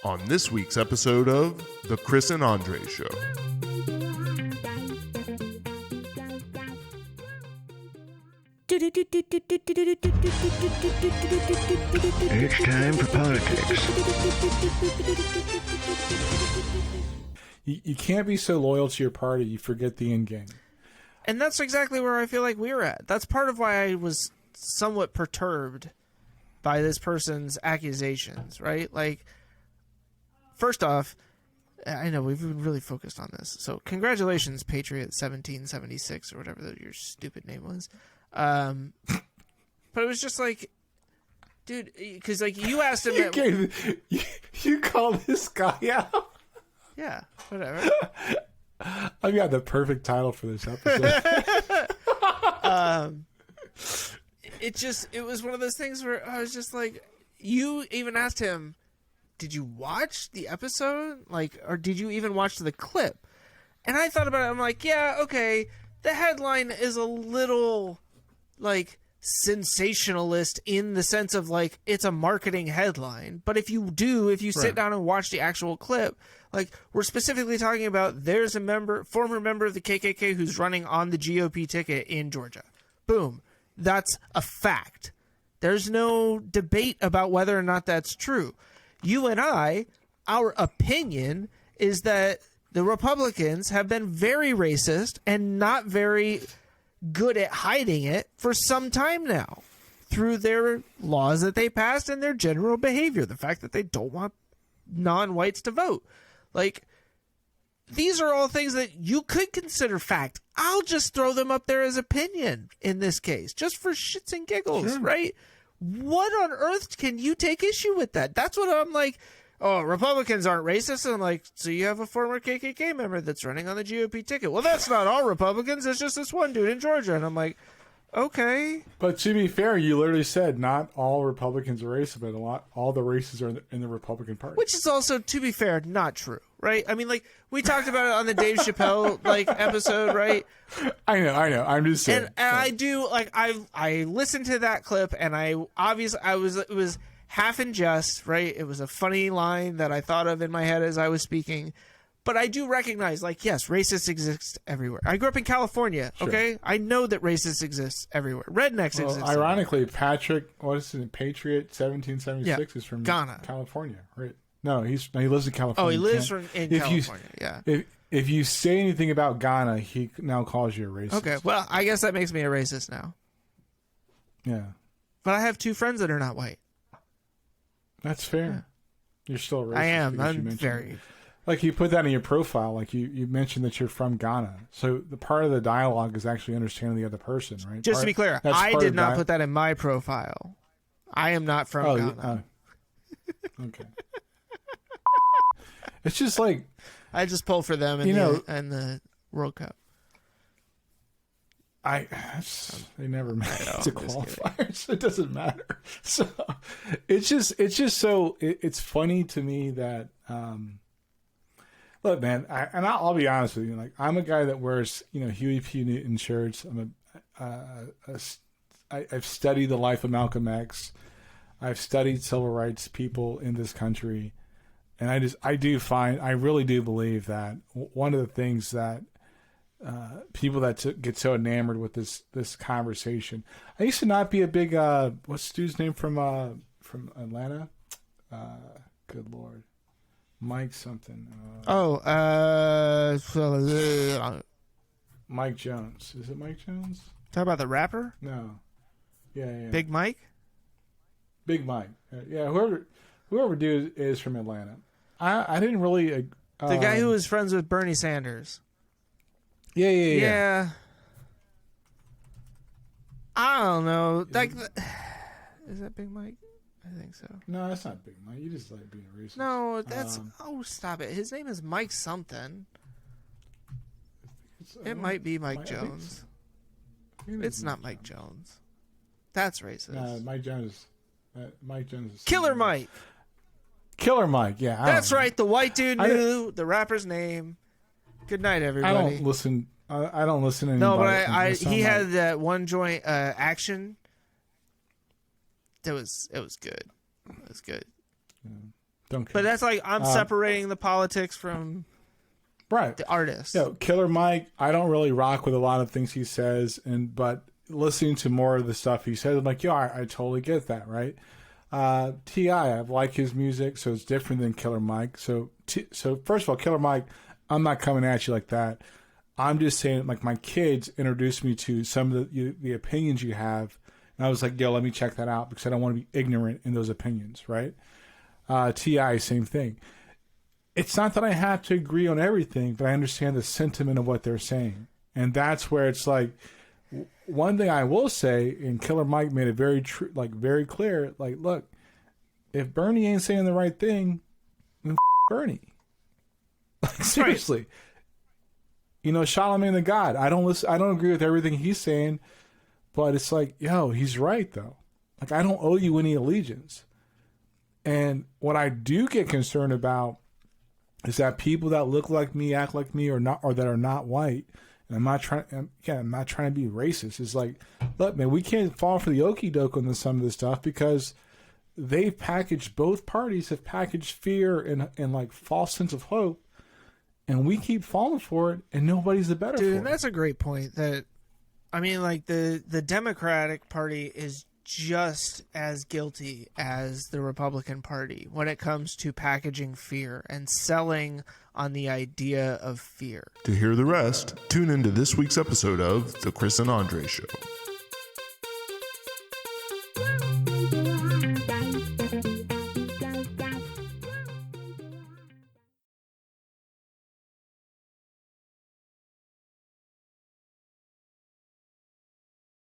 on this week's episode of The Chris and Andre Show. It's time for politics. You can't be so loyal to your party you forget the end game. And that's exactly where I feel like we were at. That's part of why I was somewhat perturbed by this person's accusations, right? Like, first off, I know we've been really focused on this. So congratulations, Patriot 1776 or whatever your stupid name was. But it was just like, dude, because like you asked him, you call this guy out. Yeah, whatever. I've got the perfect title for this episode. It was one of those things where I was just like, you even asked him, did you watch the episode? Like, or did you even watch the clip? And I thought about it. I'm like, yeah, okay. The headline is a little like sensationalist in the sense of like it's a marketing headline. But if you sit down and watch the actual clip, like we're specifically talking about there's a former member of the KKK who's running on the GOP ticket in Georgia. Boom. That's a fact. There's no debate about whether or not that's true. You and I, our opinion is that the Republicans have been very racist and not very good at hiding it for some time now through their laws that they passed and their general behavior. The fact that they don't want non-whites to vote. Like, these are all things that you could consider fact. I'll just throw them up there as opinion in this case, just for shits and giggles, Sure. right? What on earth can you take issue with that? That's what I'm like, oh, Republicans aren't racist. And I'm like, so you have a former KKK member that's running on the GOP ticket. Well, that's not all Republicans. It's just this one dude in Georgia. And I'm like, okay. But to be fair, you literally said not all Republicans are racist, but all the races are in the Republican Party. Which is also, to be fair, not true, right? I mean, like, we talked about it on the Dave Chappelle, like, episode, right? I know. I'm just saying. And I do, like, I listened to that clip, and it was half in jest, right? It was a funny line that I thought of in my head as I was speaking. But I do recognize, like, yes, racists exist everywhere. I grew up in California, okay? Sure. I know that racists exist everywhere. Rednecks exist. Ironically, Patriot 1776 is from Ghana, California, right? No, he lives in California. Oh, he lives in California, yeah. If you say anything about Ghana, he now calls you a racist. Okay, well, I guess that makes me a racist now. Yeah. But I have two friends that are not white. That's fair. Yeah. You're still a racist. I am. I'm very... Like you put that in your profile, like you mentioned that you're from Ghana. So the part of the dialogue is actually understanding the other person, right? Just to be clear, I did not put that in my profile. I am not from Ghana. Okay. It's just like I just pulled for them in the World Cup. They never made it to qualifiers. It doesn't matter. So it's funny to me that. Look, man, I'll be honest with you. Like, I'm a guy that wears, Huey P. Newton shirts. I've studied the life of Malcolm X. I've studied civil rights people in this country, and I really do believe that one of the things that people that get so enamored with this conversation. I used to not be a big what's the dude's name from Atlanta? Good Lord. Mike something. Mike Jones. Is it Mike Jones? Talk about the rapper? No. Yeah. Big Mike? Big Mike. Yeah, whoever dude is from Atlanta. I didn't really... the guy who was friends with Bernie Sanders. Yeah. I don't know. Like, is that Big Mike? I think so. No, that's not Big Mike. You just like being racist. No, that's... stop it. His name is Mike something. It might be Mike Jones. It's not Mike Jones. That's racist. No, Mike Jones is... Killer Mike. Killer Mike, yeah. That's right. The white dude knew the rapper's name. Good night, everybody. I don't listen to anybody. No, but he had that one joint action. It was good. It was good. Yeah. Don't care. But that's like I'm separating the politics from right. the artist. Killer Mike, I don't really rock with a lot of things he says, but listening to more of the stuff he says, I'm like, I totally get that, right? T.I., I like his music, so it's different than Killer Mike. So first of all, Killer Mike, I'm not coming at you like that. I'm just saying, like, my kids introduced me to some of the opinions you have, and I was like, let me check that out because I don't want to be ignorant in those opinions, right? T.I., same thing. It's not that I have to agree on everything, but I understand the sentiment of what they're saying. And that's where it's like, one thing I will say, and Killer Mike made it very very clear, like, look, if Bernie ain't saying the right thing, then Bernie. Like, seriously. Right. Charlamagne the God, I don't agree with everything he's saying, but it's like, he's right, though. Like, I don't owe you any allegiance. And what I do get concerned about is that people that look like me, act like me, or that are not white, and I'm not trying to be racist. It's like, look, man, we can't fall for the okie doke on some of this stuff because both parties have packaged fear and like false sense of hope, and we keep falling for it, and nobody's the better for it. Dude, that's a great point. The Democratic Party is just as guilty as the Republican Party when it comes to packaging fear and selling on the idea of fear. To hear the rest, tune into this week's episode of The Chris and Andre Show.